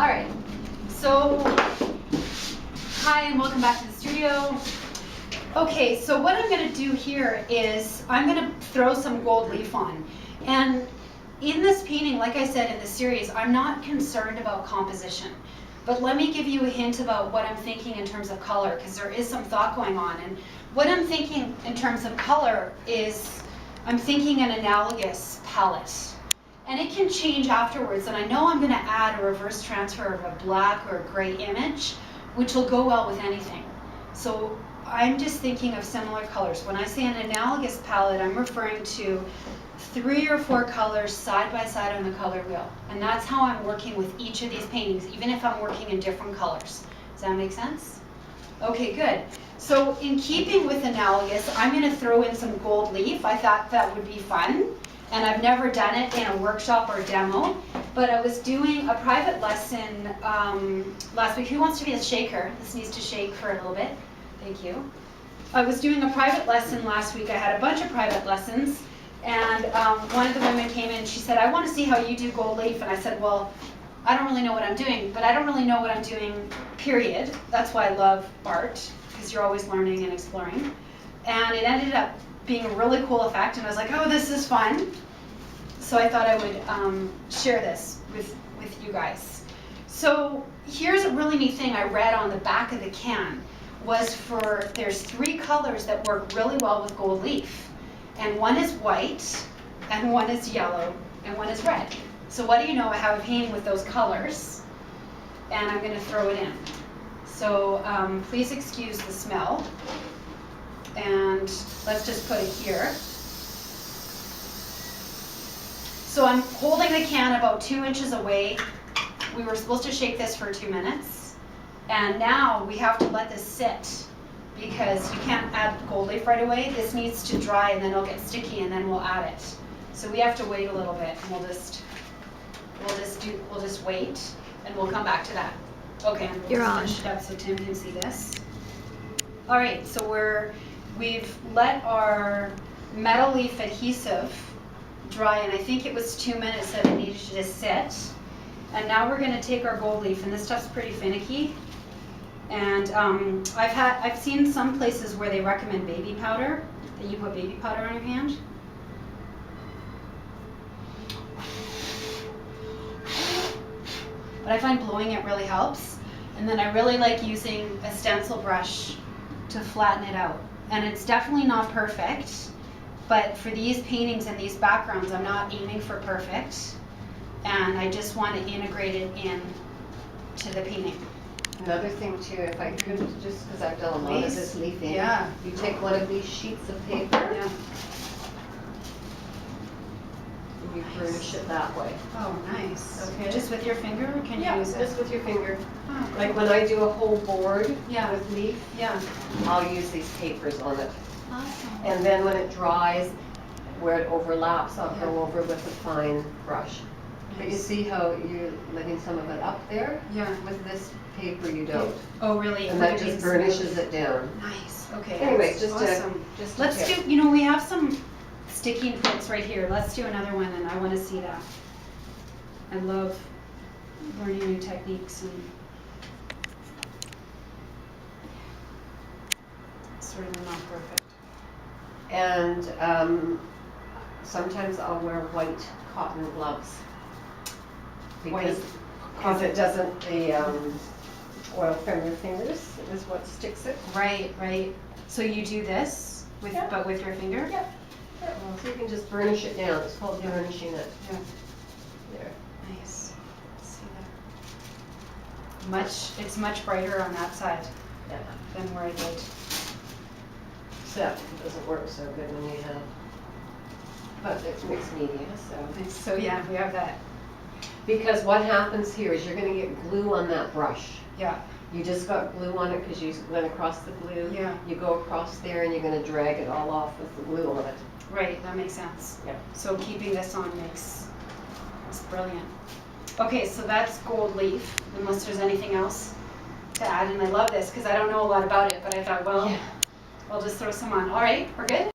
All right, so hi and welcome back to the studio. Okay, so what I'm going to do here is I'm going to throw some gold leaf on. And in this painting, like I said in the series, I'm not concerned about composition. But let me give you a hint about what I'm thinking in terms of color, because there is some thought going on. And what I'm thinking in terms of color is I'm thinking an analogous palette. And it can change afterwards, and I know I'm going to add a reverse transfer of a black or a gray image, which will go well with anything. So I'm just thinking of similar colors. When I say an analogous palette, I'm referring to 3 or 4 colors side by side on the color wheel. And that's how I'm working with each of these paintings, even if I'm working in different colors. Does that make sense? Okay, good. So in keeping with analogous, I'm going to throw in some gold leaf. I thought that would be fun. And I've never done it in a workshop or demo, but I was doing a private lesson last week. Who wants to be a shaker? This needs to shake for a little bit. Thank you. I was doing a private lesson last week. I had a bunch of private lessons, and one of the women came in and she said, I want to see how you do gold leaf. And I said, well, I don't really know what I'm doing, but I don't really know what I'm doing, period. That's why I love art, because you're always learning and exploring. And it ended up being a really cool effect, and I was like, oh, this is fun. So I thought I would share this with you guys. So here's a really neat thing I read on the back of the can was there's 3 colors that work really well with gold leaf. And one is white, and one is yellow, and one is red. So what do you know, I have a painting with those colors, and I'm going to throw it in. So please excuse the smell. And let's just put it here. So I'm holding the can about 2 inches away. We were supposed to shake this for 2 minutes. And now we have to let this sit because you can't add gold leaf right away. This needs to dry and then it'll get sticky and then we'll add it. So we have to wait a little bit and we'll just wait and we'll come back to that. Okay, we'll You're just on. finish it up so Tim can see this. All right, so we've let our metal leaf adhesive dry, and I think it was 2 minutes that it needed to just sit. And now we're going to take our gold leaf, and this stuff's pretty finicky. And I've seen some places where they recommend baby powder, that you put baby powder on your hand. But I find blowing it really helps. And then I really like using a stencil brush to flatten it out. And it's definitely not perfect, but for these paintings and these backgrounds, I'm not aiming for perfect. And I just want to integrate it in to the painting. Another thing too, if I could, just because I've done a lot of this leafing, Yeah. you take one of these sheets of paper Yeah. and you burnish it that way. Oh, nice. Okay. Just with your finger, or can you use it? just with your finger. Oh, Like when I do a whole board Yeah. with leaf, Yeah. I'll use these papers on it. Awesome. And then when it dries, where it overlaps, I'll go over with a fine brush. But you Nice. see how you're letting some of it up there? Yeah. With this paper you don't. Oh, really? And that Put it just in burnishes smooth. it down. Nice. Okay. Anyways, just awesome. just a Let's tip. do, we have some sticky notes right here. Let's do another one, and I want to see that. I love learning new techniques and certainly not perfect. And sometimes I'll wear white cotton gloves. Because it doesn't, the oil from your fingers is what sticks it. Right, right. So you do this, but with your finger? Yep. So you can just burnish it down. It's called burnishing it. Yeah. There. Nice. See that? It's much brighter on that side Yeah. than where I did. Except it doesn't work so good when you have, but it's mixed media, so. So yeah, we have that. Because what happens here is you're gonna get glue on that brush. Yeah. You just got glue on it because you went across the glue. Yeah. You go across there and you're gonna drag it all off with the glue on it. Right, that makes sense. Yeah. So keeping this on makes it's brilliant. Okay, so that's gold leaf, unless there's anything else to add. And I love this because I don't know a lot about it, but I thought, well, I'll just throw some on. All right, we're good?